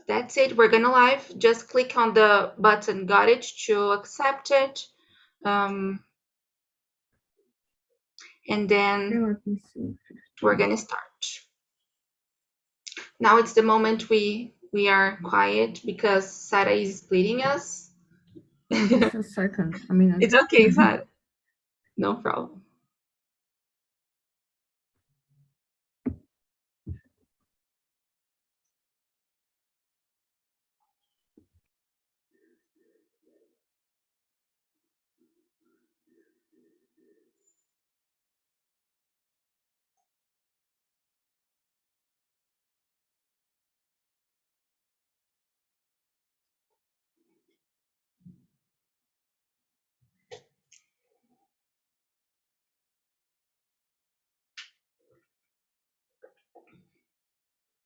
That's it. We're gonna live. Just click on the button "Got it" to accept it. And then we're gonna start. Now it's the moment we are quiet because Sarah is bleeding us. Just a second. I mean, It's okay, Sarah. No problem.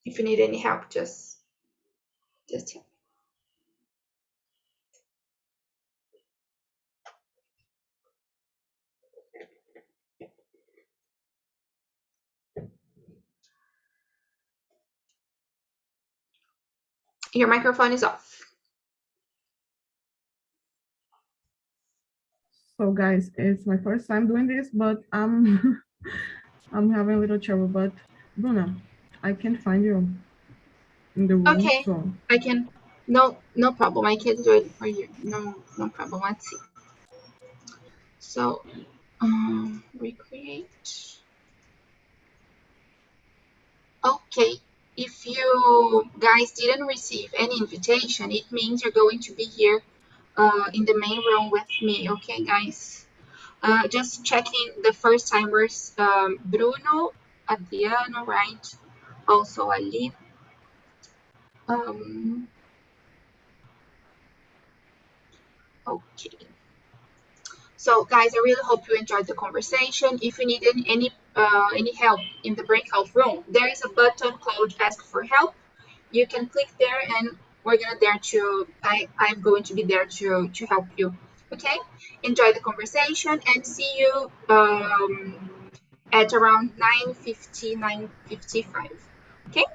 If you need any help, just help. Your microphone is off. so guys, it's my first time doing this, but I'm having a little trouble. But Bruna, I can't find you in the room. Okay, so I can. No problem. I can do it for you. No problem. Let's see. So, recreate. Okay. If you guys didn't receive any invitation, it means you're going to be here in the main room with me. Okay, guys. Just checking the first timers. Bruno, Adriano, right? Also Ali. Okay. So, guys, I really hope you enjoyed the conversation. If you need any help in the breakout room, there is a button called "Ask for Help." You can click there, and I'm going to be there to help you. Okay. Enjoy the conversation, and see you at around 9:50, 9:55. Okay.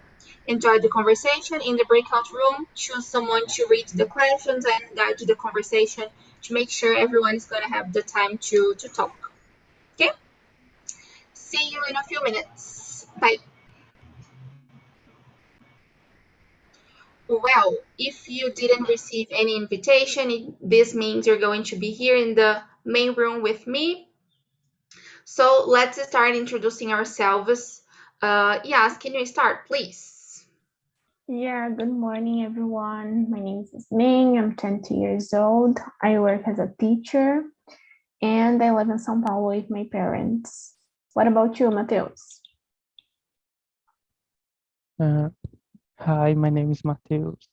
Enjoy the conversation in the breakout room. Choose someone to read the questions and guide the conversation to make sure everyone is going to have the time to talk. Okay? See you in a few minutes. Bye. Well, if you didn't receive any invitation, this means you're going to be here in the main room with me. So let's start introducing ourselves. Yes, can you start, please? Yeah, good morning, everyone. My name is Ming. I'm 20 years old. I work as a teacher, and I live in São Paulo with my parents. What about you, Mateus? Hi, my name is Mateus.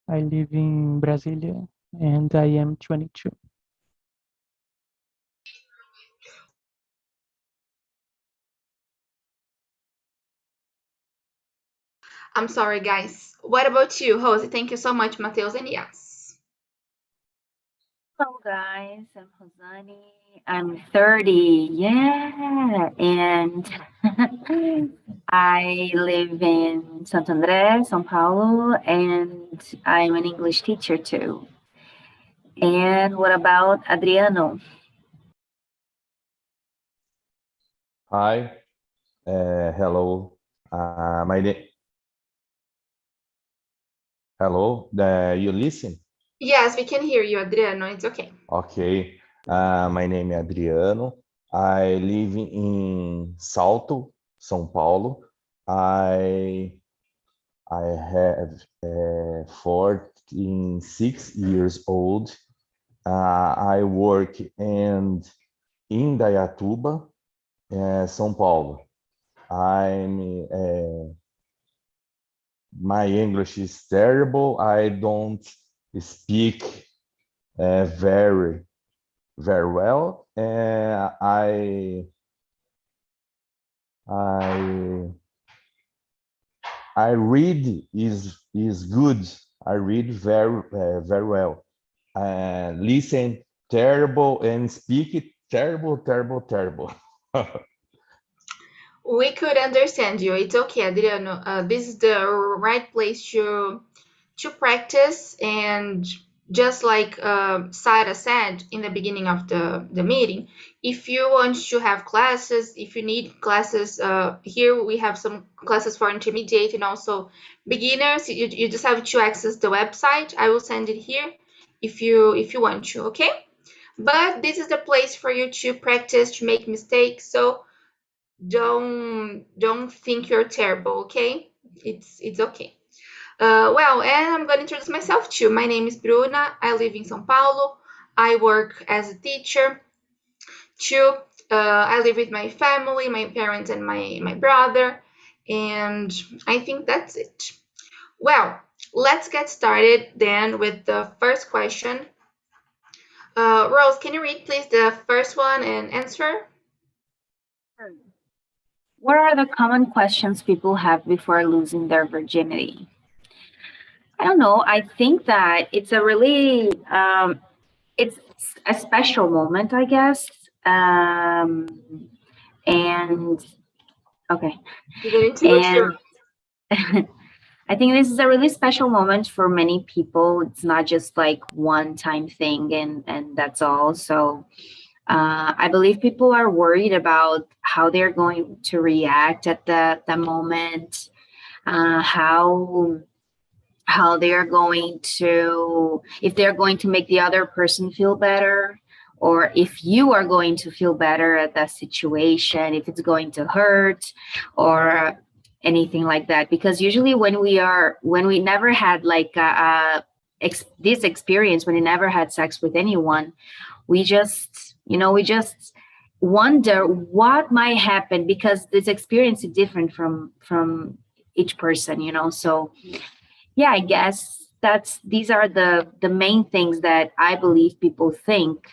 I live in Brasilia, and I am 22. I'm sorry, guys. What about you, Rosie? Thank you so much, Mateus, and yes. Hello, guys. I'm Rosani. I'm 30. Yeah. And I live in Santo André, São Paulo, and I'm an English teacher too. And what about Adriano? Hi. Hello. My name. Hello. You listen? Yes, we can hear you, Adriano. It's okay. Okay. My name is Adriano. I live in Salto, São Paulo. I have 46 years old. I work in Indaiatuba, São Paulo. My English is terrible. I don't speak very well. I read is good. I read very well. Listen terrible and speak it terrible. We could understand you. It's okay, Adriano. This is the right place to practice, and just like Sarah said in the beginning of the meeting, if you want to have classes, if you need classes, here we have some classes for intermediate and also beginners. You just have to access the website. I will send it here if you want to, okay? But this is the place for you to practice, to make mistakes. So don't think you're terrible, okay? It's okay. Well, and I'm going to introduce myself too. My name is Bruna. I live in São Paulo. I work as a teacher too. I live with my family, my parents, and my brother. And I think that's it. Well, let's get started then with the first question. Rose, can you read please the first one and answer? What are the common questions people have before losing their virginity? I don't know. I think that it's a really it's a special moment, I guess. And okay, You get into it? and I think this is a really special moment for many people. It's not just like one time thing and that's all. So I believe people are worried about how they're going to react at the moment, how they're going to, if they're going to make the other person feel better, or if you are going to feel better at that situation, if it's going to hurt or anything like that. Because usually when we never had like this experience, when we never had sex with anyone, we just wonder what might happen, because this experience is different from each person, so yeah, I guess these are the main things that I believe people think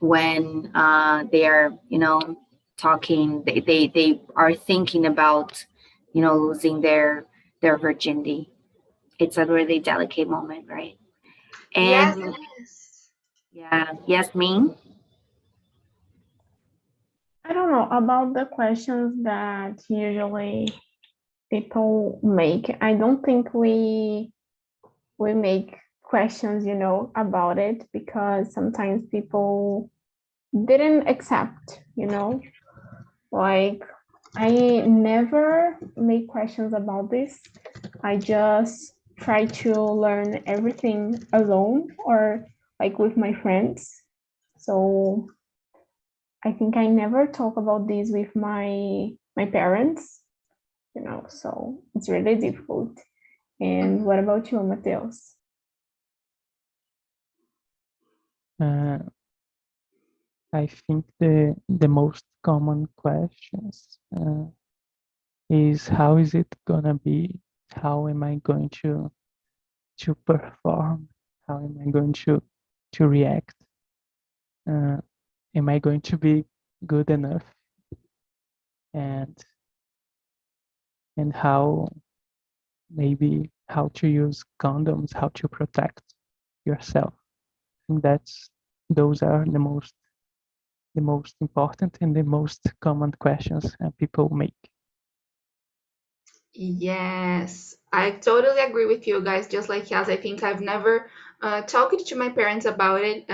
when they are talking, they are thinking about losing their virginity. It's a really delicate moment, right? Yes, And it is. yeah, yes, me. I don't know about the questions that usually people make. I don't think we make questions, about it, because sometimes people didn't accept, like I never make questions about this. I just try to learn everything alone or like with my friends. So I think I never talk about this with my parents, so it's really difficult. And what about you, Mateus? Uh, I think the most common questions is how is it gonna be? How am I going to perform? How am I going to react? Am I going to be good enough? And how maybe how to use condoms, how to protect yourself. I think those are the most important and the most common questions people make. Yes, I totally agree with you guys. Just like Yas, I think I've never talked to my parents about it.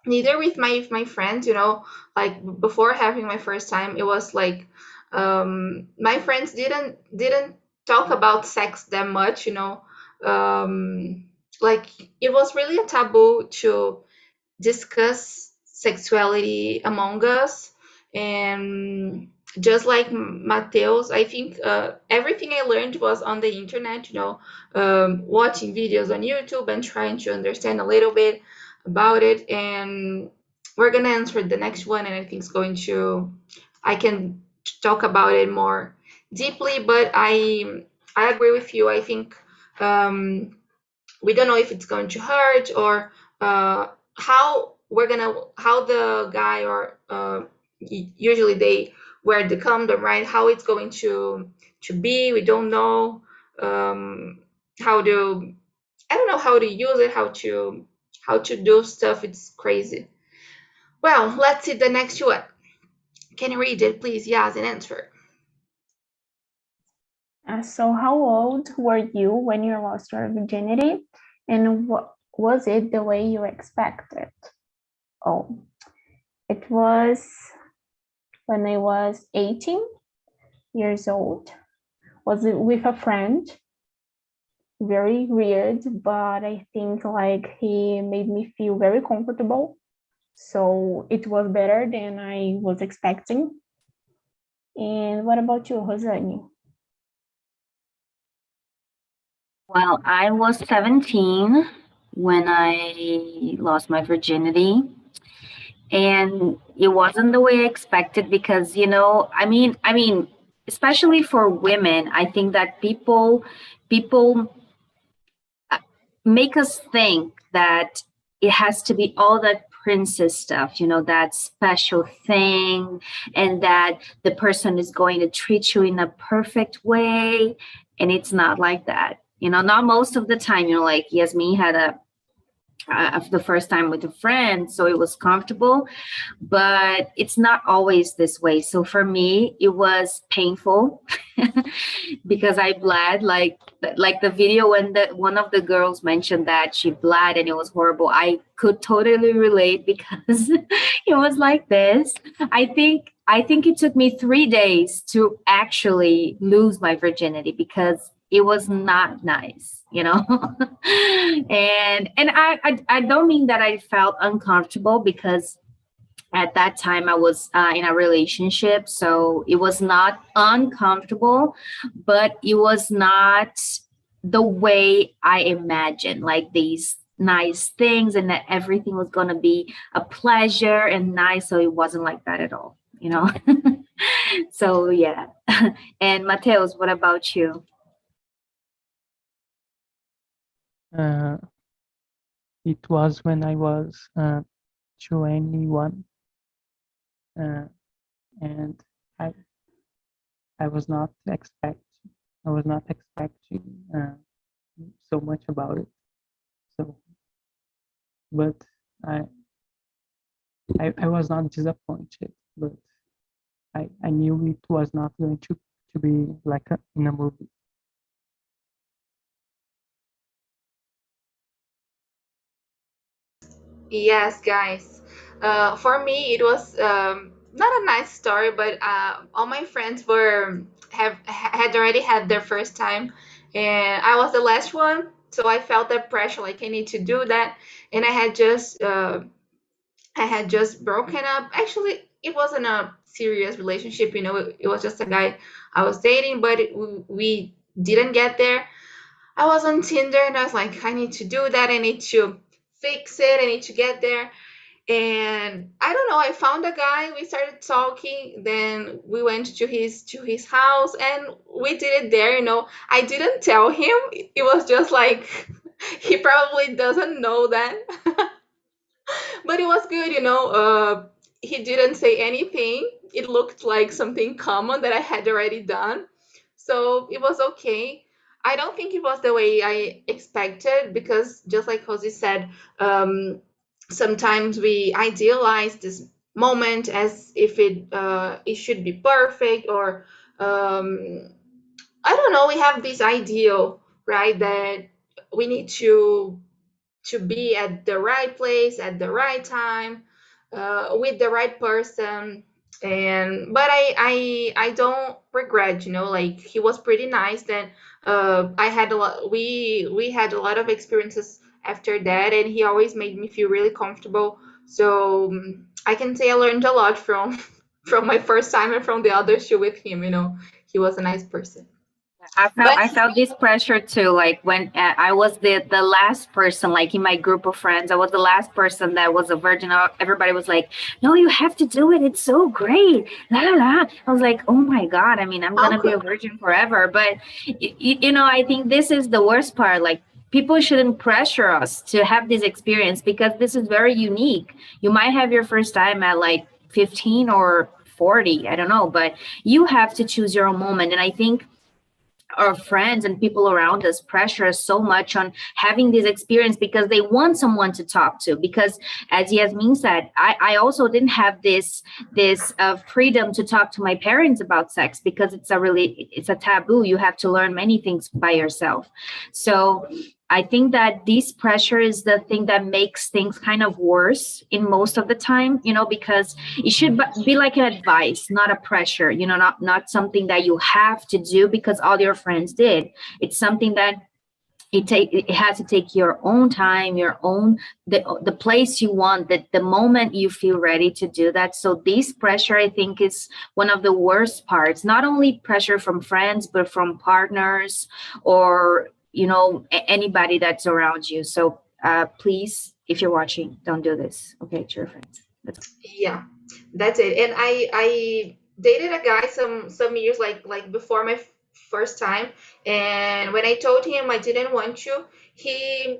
Neither with my friends. Like before having my first time, it was like my friends didn't talk about sex that much. Like it was really a taboo to discuss sexuality among us. And just like Mateus, I think everything I learned was on the internet, watching videos on YouTube and trying to understand a little bit about it. And we're going to answer the next one, and I think I can talk about it more deeply, but I agree with you. I think we don't know if it's going to hurt, or how the guy, or usually they wear the condom, right? How it's going to be. We don't know how to. I don't know how to use it, how to do stuff. It's crazy. Well, let's see the next one. Can you read it, please? Yes, and answer. So how old were you when you lost your virginity, and what was it the way you expected? Oh, it was when I was 18 years old. Was it with a friend? Very weird, but I think like he made me feel very comfortable. So it was better than I was expecting. And what about you, Rosane? Well, I was 17 when I lost my virginity. And it wasn't the way I expected because, you know, I mean, especially for women, I think that people make us think that it has to be all that princess stuff, you know, that special thing, and that the person is going to treat you in a perfect way. And it's not like that. You know, not most of the time, you know, like Yasmin had the first time with a friend, so it was comfortable, but it's not always this way. So for me, it was painful because I bled like the video when one of the girls mentioned that she bled and it was horrible. I could totally relate because it was like this. I think it took me 3 days to actually lose my virginity because it was not nice, you know. And I don't mean that I felt uncomfortable because at that time I was in a relationship, so it was not uncomfortable, but it was not the way I imagined, like these nice things and that everything was going to be a pleasure and nice. So it wasn't like that at all, you know. So yeah. And Mateus, what about you? Uh, it was when I was 21, and I I was not expecting so much about it. So, but I I was not disappointed, but I knew it was not going to be like in a movie. Yes, guys. For me, it was not a nice story, but all my friends were have had already had their first time, and I was the last one, so I felt that pressure, like I need to do that, and I had just broken up. Actually, it wasn't a serious relationship, you know. It was just a guy I was dating, but we didn't get there. I was on Tinder, and I was like, I need to do that. I need to fix it. I need to get there. And I don't know, I found a guy, we started talking, then we went to his house and we did it there, you know. I didn't tell him. It was just like he probably doesn't know that. But it was good, you know. He didn't say anything. It looked like something common that I had already done. So it was okay. I don't think it was the way I expected because, just like Jose said, sometimes we idealize this moment as if it should be perfect, or I don't know. We have this ideal, right, that we need to be at the right place at the right time, with the right person. And but I don't regret, you know, like he was pretty nice. Then I had a lot we had a lot of experiences after that, and he always made me feel really comfortable. So I can say I learned a lot from from my first time and from the other two with him, you know. He was a nice person. But I felt this pressure too. Like when I was the last person, like in my group of friends, I was the last person that was a virgin. Everybody was like, "No, you have to do it. It's so great." La la la. I was like, "Oh my god!" I mean, I'm how gonna be a could virgin forever. But you know, I think this is the worst part. Like people shouldn't pressure us to have this experience because this is very unique. You might have your first time at like 15 or 40. I don't know, but you have to choose your own moment. And I think our friends and people around us pressure us so much on having this experience because they want someone to talk to. Because as Yasmin said, I also didn't have this freedom to talk to my parents about sex, because it's a taboo. You have to learn many things by yourself. So I think that this pressure is the thing that makes things kind of worse in most of the time, because it should be like an advice, not a pressure, not something that you have to do because all your friends did. It's something that it has to take your own time, your own, the place you want, the moment you feel ready to do that. So this pressure, I think, is one of the worst parts. Not only pressure from friends, but from partners or anybody that's around you. So please, if you're watching, don't do this. Okay, to your friends. Yeah, that's it. And I dated a guy some years like before my first time, and when I told him I didn't want you, he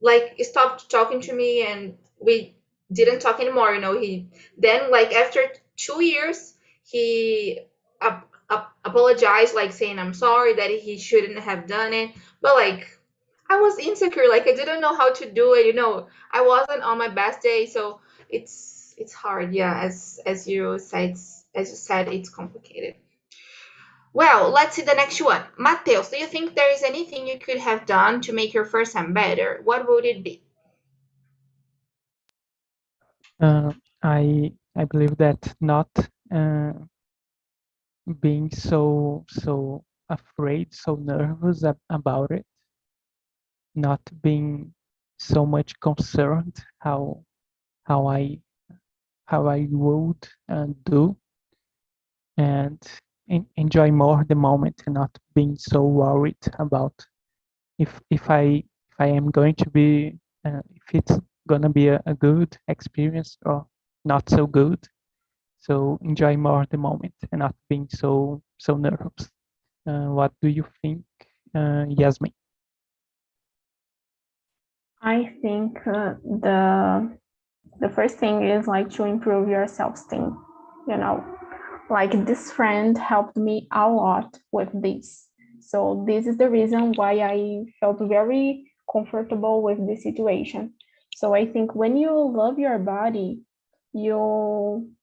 like stopped talking to me, and we didn't talk anymore. He then, like, after 2 years, he apologized, like saying I'm sorry, that he shouldn't have done it. But like, I was insecure, like I didn't know how to do it. I wasn't on my best day, so it's hard. Yeah, as you said, it's complicated. Well, let's see the next one. Mateus, do you think there is anything you could have done to make your first time better? What would it be? I believe that not being so afraid, so nervous about it, not being so much concerned how I would do, and enjoy more the moment, and not being so worried about if I am going to be if it's gonna be a good experience or not so good. So enjoy more the moment and not being so nervous. What do you think, Yasmin? I think the first thing is like to improve your self-esteem. Like this friend helped me a lot with this. So this is the reason why I felt very comfortable with this situation. So I think when you love your body, you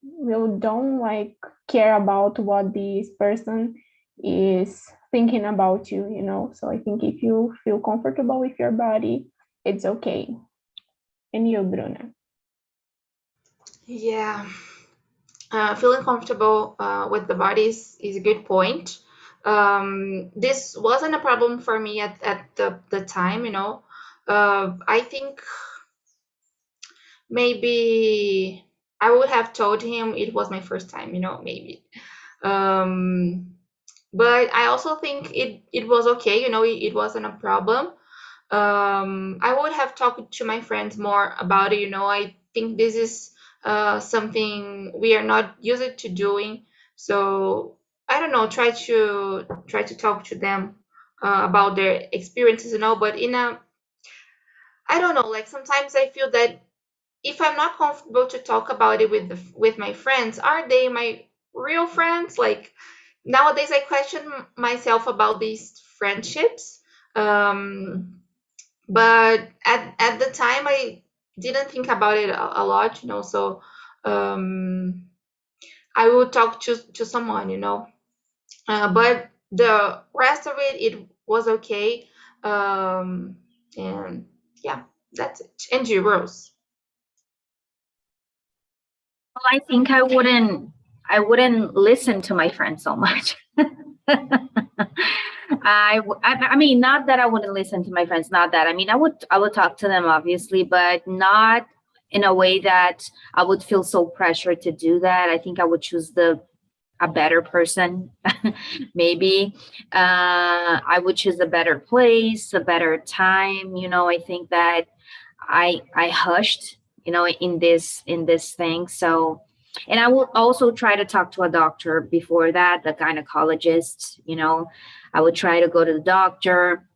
don't like care about what this person is thinking about you. So I think if you feel comfortable with your body, it's okay. And you, Bruna? Yeah, feeling comfortable with the body is a good point. This wasn't a problem for me at the time. I think maybe I would have told him it was my first time, maybe. Um, but I also think it was okay, it wasn't a problem. I would have talked to my friends more about it. I think this is something we are not used to doing. So I don't know, try to talk to them about their experiences, but I don't know, like sometimes I feel that if I'm not comfortable to talk about it with my friends, are they my real friends? Like nowadays, I question myself about these friendships. But at the time, I didn't think about it a lot. So um, I would talk to someone. But the rest of it was okay. And yeah, that's it. And you, Rose. Well, I think I wouldn't listen to my friends so much. I mean, not that I wouldn't listen to my friends, not that. I mean, I would talk to them obviously, but not in a way that I would feel so pressured to do that. I think I would choose a better person. Maybe I would choose a better place, a better time. I think that I hushed, in this thing. So, and I will also try to talk to a doctor before that, the gynecologist. I would try to go to the doctor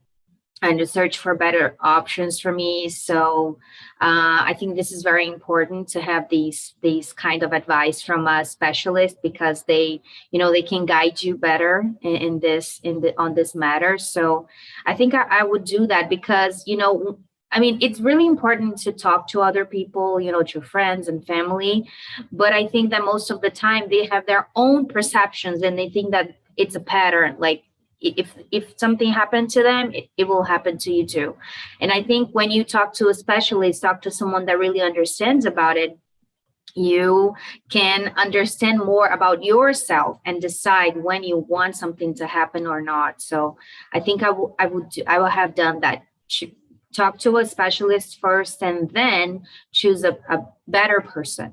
and to search for better options for me. So I think this is very important to have these kind of advice from a specialist, because they, you know, they can guide you better on this matter. So I think I would do that, because, you know, I mean, it's really important to talk to other people, you know, to friends and family. But I think that most of the time they have their own perceptions, and they think that it's a pattern. Like, if something happened to them, it will happen to you too. And I think when you talk to a specialist, talk to someone that really understands about it, you can understand more about yourself and decide when you want something to happen or not. So I think I will have done that. Talk to a specialist first, and then choose a better person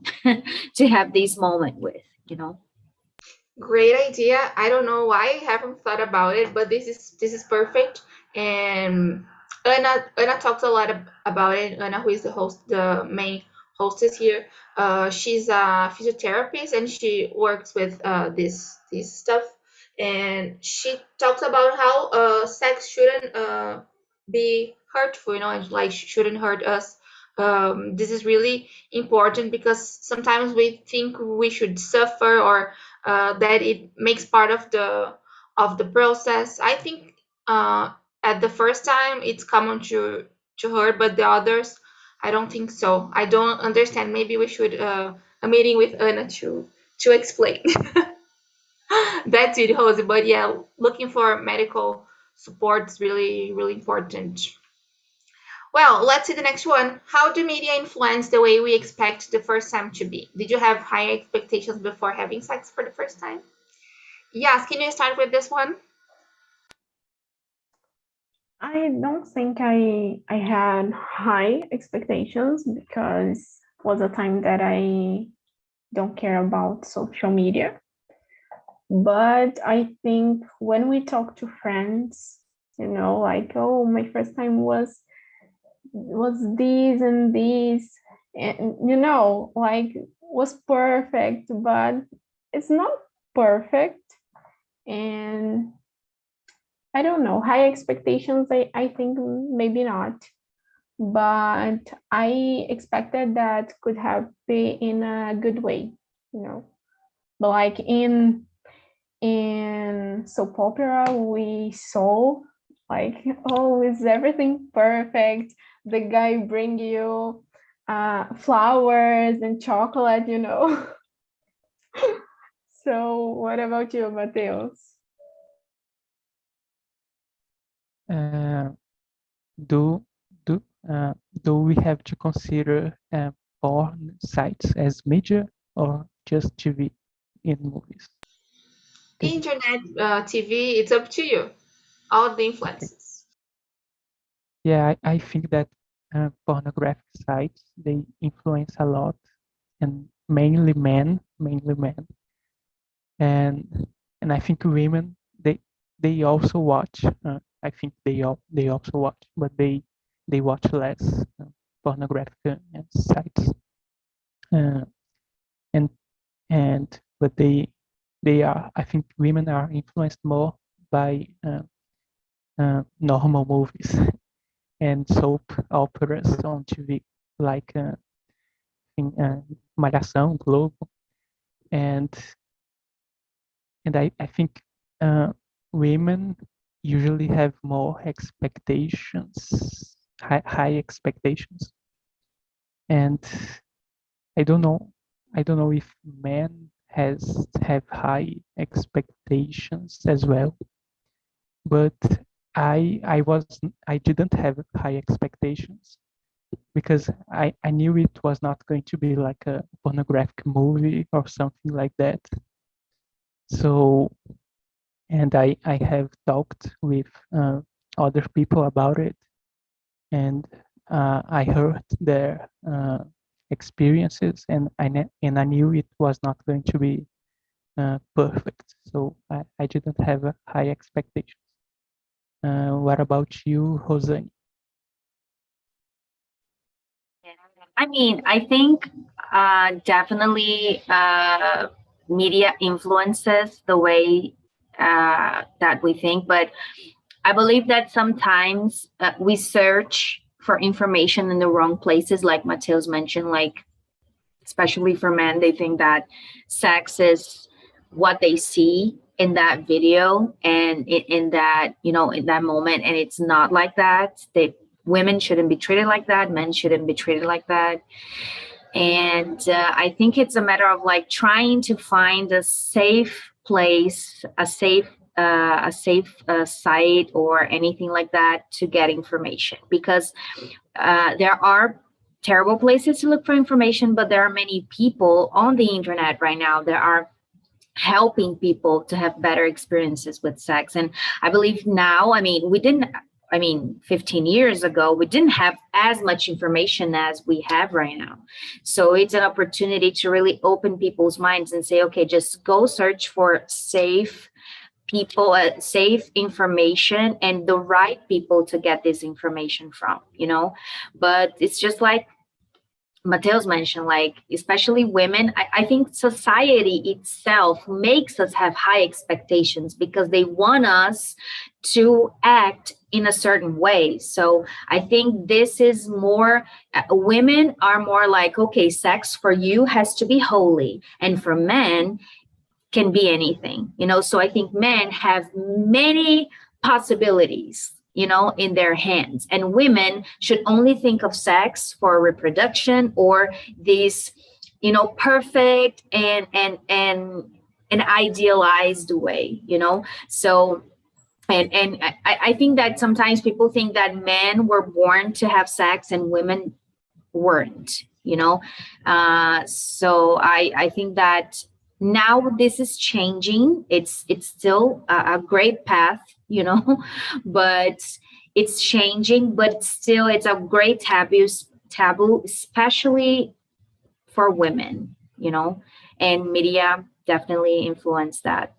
to have this moment with, you know. Great idea. I don't know why I haven't thought about it, but this is perfect. And Anna talked a lot about it. Anna, who is the main hostess here, she's a physiotherapist, and she works with this stuff. And she talks about how sex shouldn't be hurtful, you know, and like shouldn't hurt us. This is really important, because sometimes we think we should suffer, or that it makes part of the process. I think at the first time it's common to hurt, but the others, I don't think so. I don't understand. Maybe we should a meeting with Anna to explain. That's it, Jose. But yeah, looking for medical support is really really important. Well, let's see the next one. How do media influence the way we expect the first time to be? Did you have high expectations before having sex for the first time? Yes, can you start with this one? I don't think I had high expectations, because it was a time that I don't care about social media. But I think when we talk to friends, you know, like, oh, my first time was this and this, and, you know, like, was perfect, but it's not perfect. And I don't know, high expectations, I think maybe not, but I expected that could have been in a good way, you know. But like in soap opera, we saw like, oh, is everything perfect? The guy bring you flowers and chocolate, you know. So what about you, Mateus? Uh, do do do we have to consider porn sites as media, or just TV in movies? Internet, TV, it's up to you. All the influences. Yeah, I think that pornographic sites, they influence a lot, and mainly men, and I think women, they also watch. I think they also watch, but they watch less pornographic sites, uh, and but they are. I think women are influenced more by normal movies and soap operas on TV, like Malhação, Globo, and I think women usually have more expectations, high expectations, and I don't know if men have high expectations as well, but I didn't have high expectations, because I knew it was not going to be like a pornographic movie or something like that. So, and I have talked with other people about it, and I heard their experiences, and I knew it was not going to be perfect. So I didn't have a high expectations. What about you, Jose? I mean, I think definitely media influences the way that we think, but I believe that sometimes we search for information in the wrong places, like Mateus mentioned, like especially for men, they think that sex is what they see in that video and in that, you know, in that moment. And it's not like that. Women shouldn't be treated like that. Men shouldn't be treated like that. And I think it's a matter of like trying to find a safe place, a safe site or anything like that to get information, because there are terrible places to look for information, but there are many people on the internet right now that are helping people to have better experiences with sex. And I believe now, I mean, 15 years ago, we didn't have as much information as we have right now. So it's an opportunity to really open people's minds and say, okay, just go search for safe people, safe information and the right people to get this information from, you know. But it's just like Mateus mentioned, like, especially women, I think society itself makes us have high expectations because they want us to act in a certain way. So I think this is more, women are more like, okay, sex for you has to be holy. And for men, can be anything, you know. So I think men have many possibilities, you know, in their hands, and women should only think of sex for reproduction or this, you know, perfect and an idealized way, you know. So and I think that sometimes people think that men were born to have sex and women weren't, you know. So I think that now this is changing. It's still a great path, you know, but it's changing. But still, it's a great taboo, especially for women, you know. And media definitely influenced that.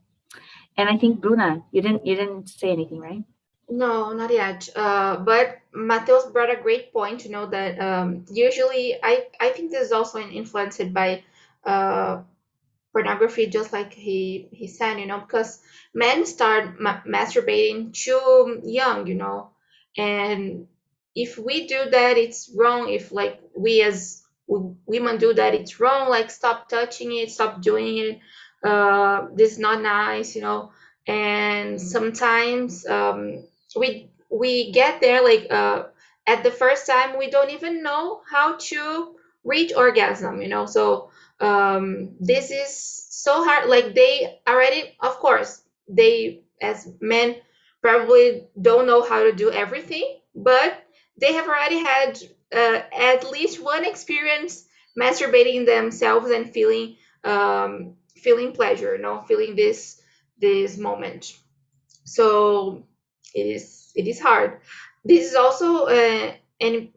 And I think Bruna, you didn't say anything, right? No, not yet. But Mateus brought a great point, you know, that usually I think this is also influenced by uh, pornography, just like he said, you know, because men start masturbating too young, you know, and if we do that, it's wrong. If like we as women do that, it's wrong. Like stop touching it, stop doing it. This is not nice, you know. And sometimes we get there like at the first time we don't even know how to reach orgasm, you know. So this is so hard. Like they already, of course, they as men probably don't know how to do everything, but they have already had at least one experience masturbating themselves and feeling pleasure, you know, feeling this moment. So it is hard. This is also an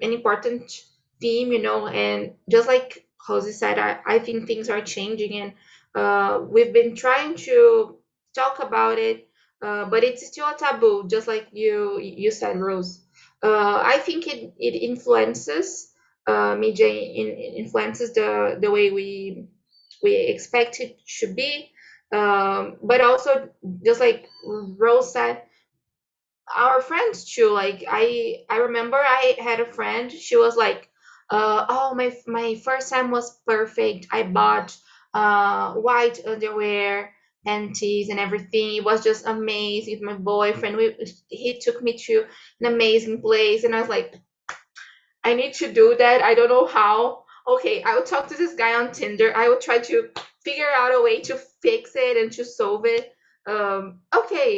important theme, you know, and just like Jose said, I think things are changing, and we've been trying to talk about it, but it's still a taboo, just like you said, Rose. I think it influences media, influences the way we expect it should be, but also just like Rose said, our friends too. Like I remember I had a friend. She was like, "Oh, my first time was perfect. I bought white underwear, panties, and everything. It was just amazing with my boyfriend. He took me to an amazing place, and I was like, I need to do that. I don't know how. Okay, I will talk to this guy on Tinder. I will try to figure out a way to fix it and to solve it. Okay,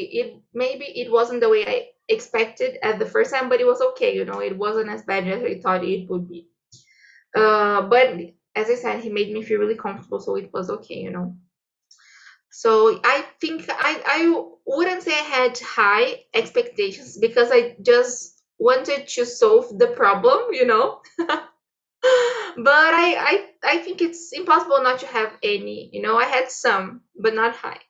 it wasn't the way I expected at the first time, but it was okay. You know, it wasn't as bad as I thought it would be. But as I said, he made me feel really comfortable, so it was okay. You know. So I think I wouldn't say I had high expectations because I just wanted to solve the problem, you know. But I think it's impossible not to have any, you know. I had some, but not high.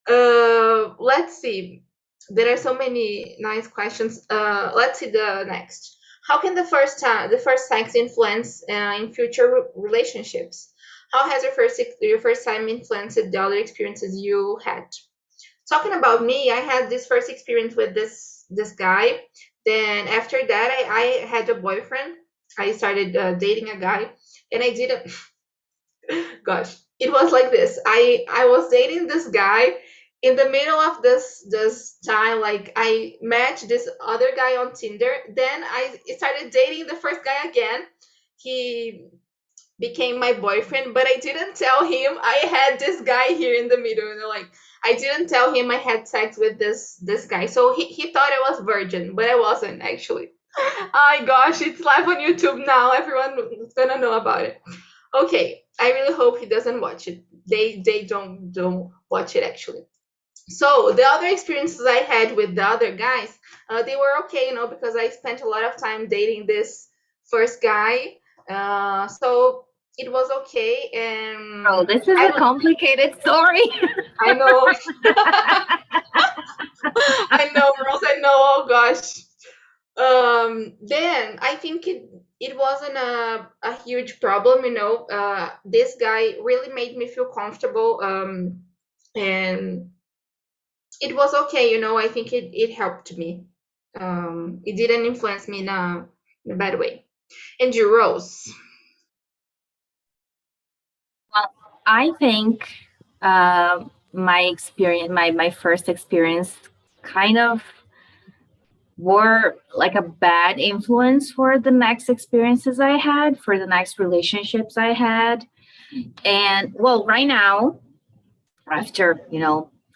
Let's see. There are so many nice questions. Let's see the next. How can the first sex influence in future relationships? How has your first time influenced the other experiences you had? talking about me, I had this first experience with this guy. Then after that, I had a boyfriend. I started dating a guy, and I didn't. Gosh, it was like this. I was dating this guy. In the middle of this time, like I met this other guy on Tinder. Then I started dating the first guy again. He became my boyfriend, but I didn't tell him I had this guy here in the middle. Like I didn't tell him I had sex with this guy. So he thought I was virgin, but I wasn't actually. Oh gosh, it's live on YouTube now. Everyone's gonna know about it. Okay, I really hope he doesn't watch it. They don't watch it actually. So the other experiences I had with the other guys, they were okay, because I spent a lot of time dating this first guy. So it was okay, and Oh, this is a complicated story. I know. I know, Rose. I know. Oh gosh. Then I think it wasn't a huge problem. This guy really made me feel comfortable. And it was okay. I think it helped me. It didn't influence me in a bad way. And you, Rose. Well, I think my experience, my first experience, kind of were like a bad influence for the next experiences I had, for the next relationships I had. And well, right now, after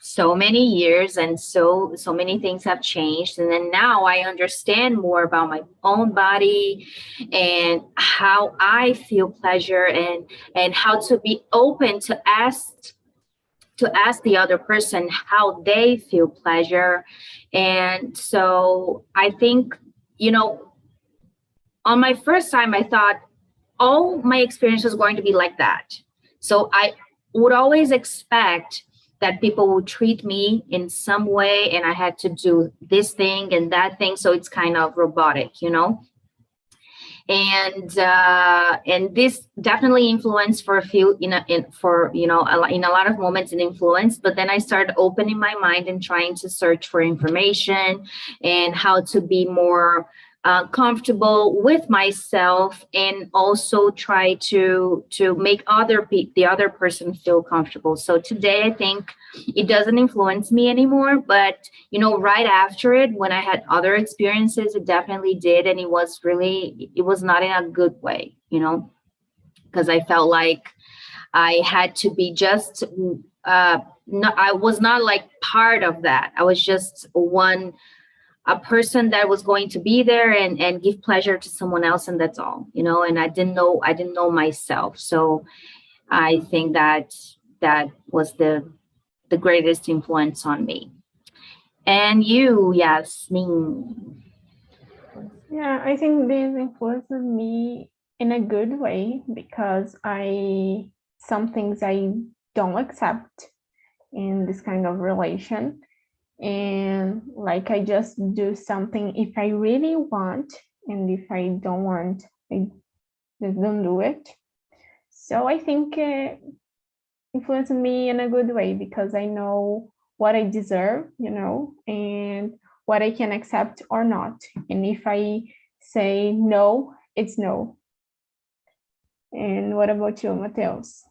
so many years, and so many things have changed, and then now I understand more about my own body and how I feel pleasure, and how to be open to ask the other person how they feel pleasure. And so I think, on my first time, I thought all my experience was going to be like that. So I would always expect that people would treat me in some way, and I had to do this thing and that thing. So it's kind of robotic, and this definitely influenced for a few in a lot of moments, it influenced. But then I started opening my mind and trying to search for information and how to be more comfortable with myself, and also try to make the other person feel comfortable. So today I think it doesn't influence me anymore, but right after it, when I had other experiences, it definitely did. And it was not in a good way, because I felt like I had to be just no, I was not like part of that. I was just a person that was going to be there and give pleasure to someone else, and that's all, and I didn't know myself. So I think that was the greatest influence on me. And you, Yasmin? Yeah, I think this influenced me in a good way, because some things I don't accept in this kind of relation. And like I just do something if I really want, and if I don't want, I just don't do it. So I think it influenced me in a good way, because I know what I deserve, and what I can accept or not. And if I say no, it's no. And what about you, Mateus?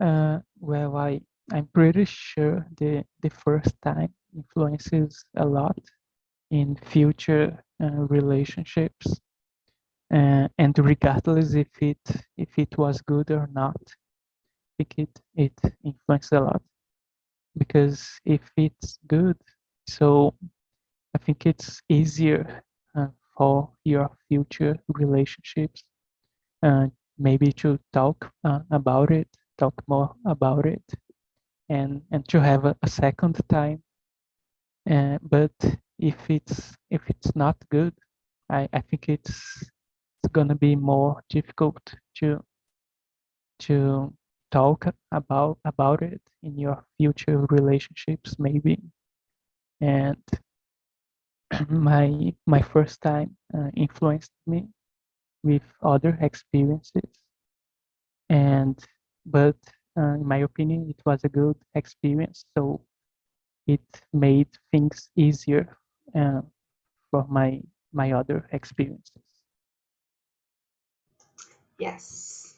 Well, I'm pretty sure the first time influences a lot in future relationships, and regardless if it was good or not, I think it influences a lot, because if it's good, so I think it's easier for your future relationships, maybe to talk more about it, and to have a second time. But if it's not good, I think it's gonna be more difficult to talk about it in your future relationships, maybe. And my first time influenced me with other experiences, but in my opinion, it was a good experience. So it made things easier for my other experiences. Yes,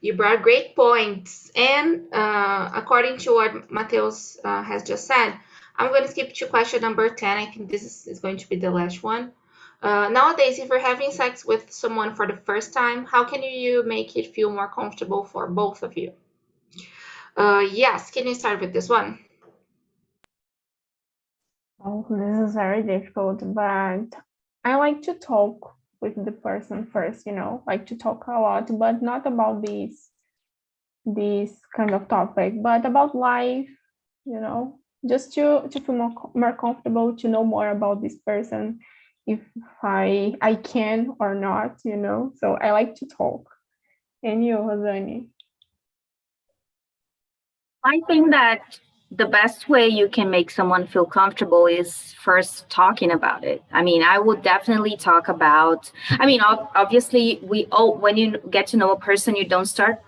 you brought great points. And according to what Mateus has just said, I'm going to skip to question number 10. I think this is going to be the last one. Nowadays, if you're having sex with someone for the first time, how can you make it feel more comfortable for both of you? Yes, can you start with this one? Oh, this is very difficult, but I like to talk with the person first, like to talk a lot, but not about this kind of topic, but about life, just to feel more comfortable, to know more about this person, if I can or not, So I like to talk. And you, Rosani? I think that the best way you can make someone feel comfortable is first talking about it. I mean, I would definitely talk about, obviously when you get to know a person, you don't start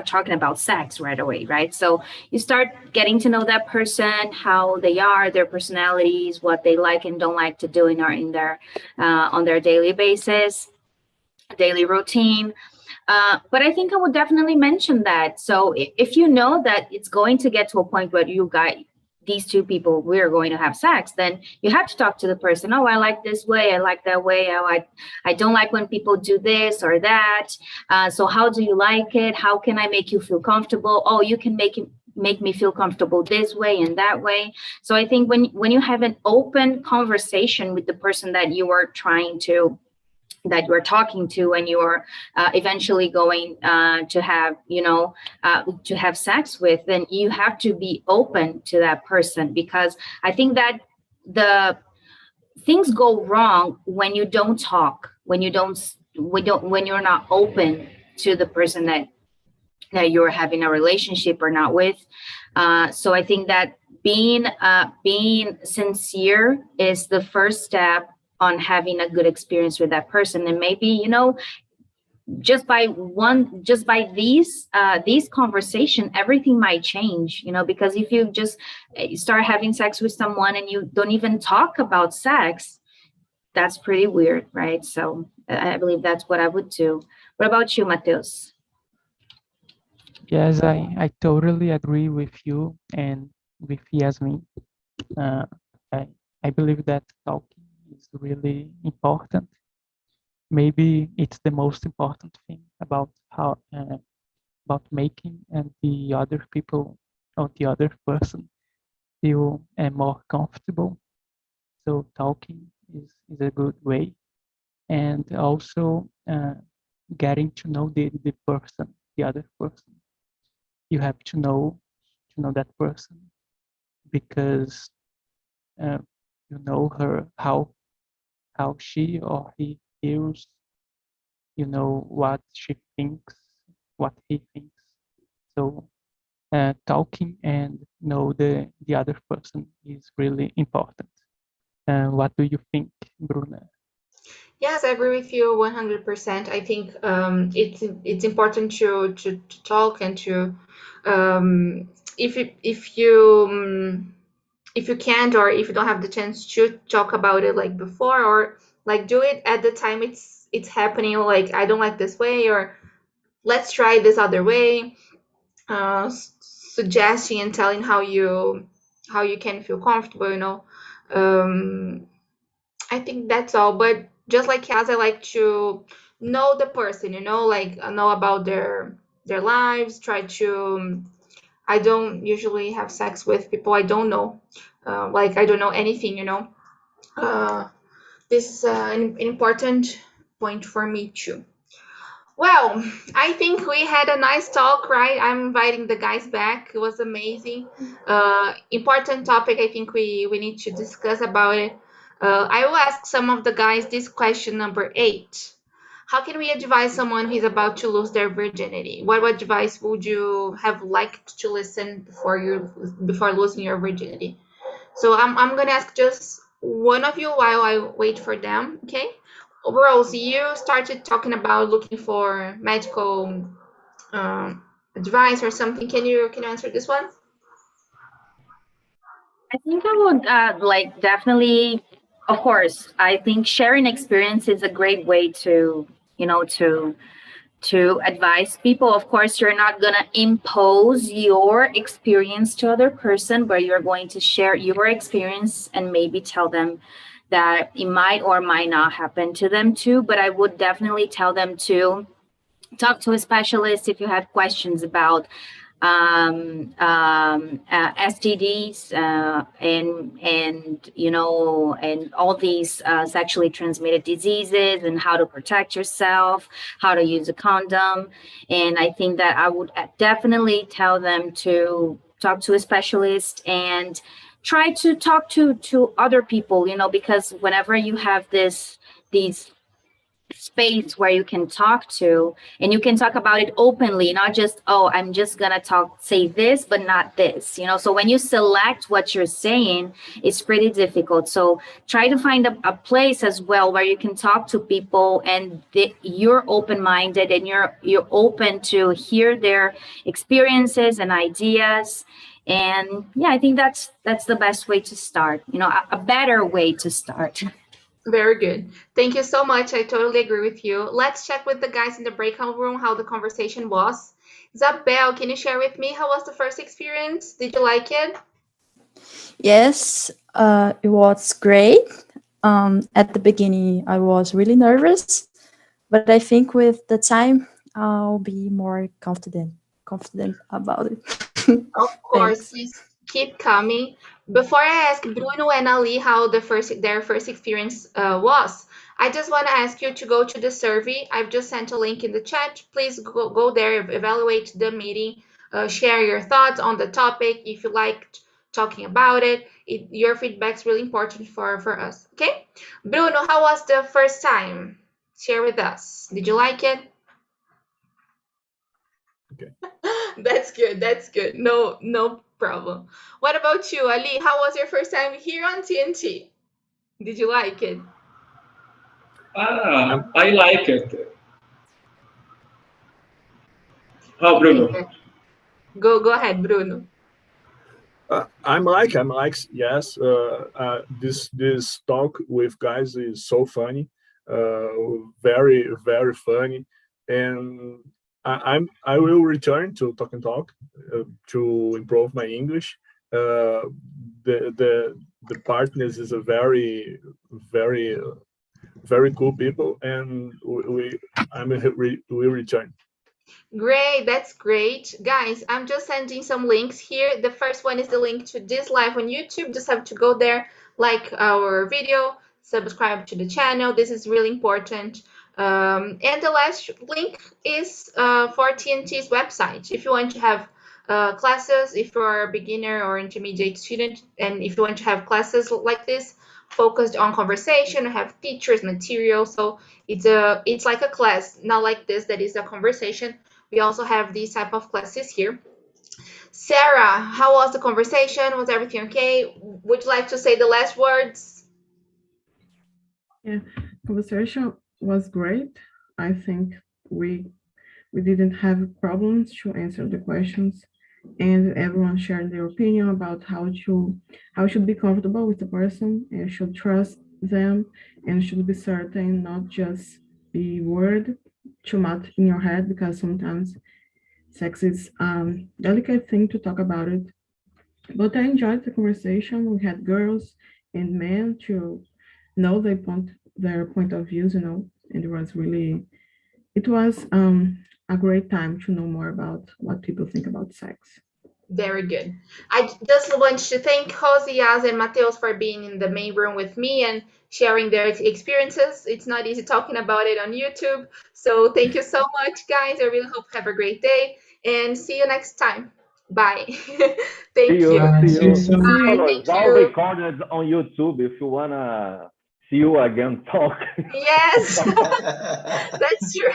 talking about sex right away, right? So you start getting to know that person, how they are, their personalities, what they like and don't like to do on their daily basis, daily routine. But I think I would definitely mention that. So if you know that it's going to get to a point where you got these two people, we're going to have sex, then you have to talk to the person. Oh, I like this way. I like that way. I don't like when people do this or that. So how do you like it? How can I make you feel comfortable? Oh, you can make me feel comfortable this way and that way. So I think when you have an open conversation with the person that you are talking to, and you're eventually going to have sex with, then you have to be open to that person, because I think that the things go wrong when you don't talk, when you're not open to the person that you're having a relationship or not with. So I think that being sincere is the first step on having a good experience with that person. And maybe, just by these conversation, everything might change, because if you just start having sex with someone and you don't even talk about sex, that's pretty weird, right? So I believe that's what I would do. What about you, Mateus? Yes, I totally agree with you and with Yasmin. Uh, I believe that talking is really important. Maybe it's the most important thing about about making and the other people or the other person feel more comfortable. So talking is a good way, and also getting to know the person, the other person. You have to know that person, because you know her, how she or he feels, you know what she thinks, what he thinks. So talking and know the other person is really important. What do you think, Bruna? Yes, I agree with you 100%. I think it's important to talk and to if you can't, or if you don't have the chance to talk about it like before, or like do it at the time it's happening, like I don't like this way, or let's try this other way, suggesting and telling how you can feel comfortable, I think that's all. But just like Kaz, I like to know the person, like know about their lives. Try to. I don't usually have sex with people I don't know. Like I don't know anything, This is an important point for me too. Well, I think we had a nice talk, right? I'm inviting the guys back. It was amazing. Important topic. I think we need to discuss about it. I will ask some of the guys this question number 8. How can we advise someone who is about to lose their virginity? What advice would you have liked to listen before losing your virginity? So I'm gonna ask just one of you while I wait for them. Okay. Rose, you started talking about looking for medical advice or something? Can you answer this one? I think I would like definitely, of course, I think sharing experience is a great way to, to advise people. Of course, you're not going to impose your experience to other person, but you're going to share your experience and maybe tell them that it might or might not happen to them too. But I would definitely tell them to talk to a specialist if you have questions about STDs and all these sexually transmitted diseases, and how to protect yourself, how to use a condom. And I think that I would definitely tell them to talk to a specialist and try to talk to other people, because whenever you have these space where you can talk to, and you can talk about it openly, not just, oh, I'm just gonna say this but not this, so when you select what you're saying, it's pretty difficult. So try to find a place as well where you can talk to people, and you're open-minded, and you're open to hear their experiences and ideas. And yeah, I think that's the best way to start, a better way to start. Very good. Thank you so much. I totally agree with you. Let's check with the guys in the breakout room how the conversation was. Isabel, can you share with me how was the first experience? Did you like it? Yes, it was great. At the beginning, I was really nervous, but I think with the time, I'll be more confident about it. Of course, Thanks. please keep coming. Before I ask Bruno and Ali how their first experience was, I just want to ask you to go to the survey. I've just sent a link in the chat. Please go there, evaluate the meeting, share your thoughts on the topic. If you liked talking about it, your feedback's really important for us. Okay, Bruno, how was the first time? Share with us. Did you like it? Okay. That's good. That's good. No problem. What about you, Ali? How was your first time here on TNT? Did you like it? I like it. How, Bruno? Go ahead, Bruno. I'm like yes. This talk with guys is so funny, very very funny, and I will return to Talk and Talk to improve my English. The partners is a very very very cool people, and we return. Great, that's great. Guys, I'm just sending some links here. The first one is the link to this live on YouTube. Just have to go there, like our video, subscribe to the channel. This is really important. And the last link is for TNT's website. If you want to have classes, if you're a beginner or intermediate student, and if you want to have classes like this, focused on conversation, have teachers, material. So it's like a class, not like this that is a conversation. We also have these type of classes here. Sarah, how was the conversation? Was everything okay? Would you like to say the last words? Yeah, conversation was great. I think we didn't have problems to answer the questions, and everyone shared their opinion about how should be comfortable with the person, and should trust them, and should be certain, not just be worried too much in your head, because sometimes sex is delicate thing to talk about it. But I enjoyed the conversation. We had girls and men to know their point of views, and it was a great time to know more about what people think about sex. Very good. I just want to thank Josias and Mateus for being in the main room with me and sharing their experiences. It's not easy talking about it on YouTube. So thank you so much, guys. I really hope you have a great day and see you next time. Bye. Thank you. See you. Bye. Thank It's all you. recorded on YouTube if you wanna see you again talk. Yes, that's true.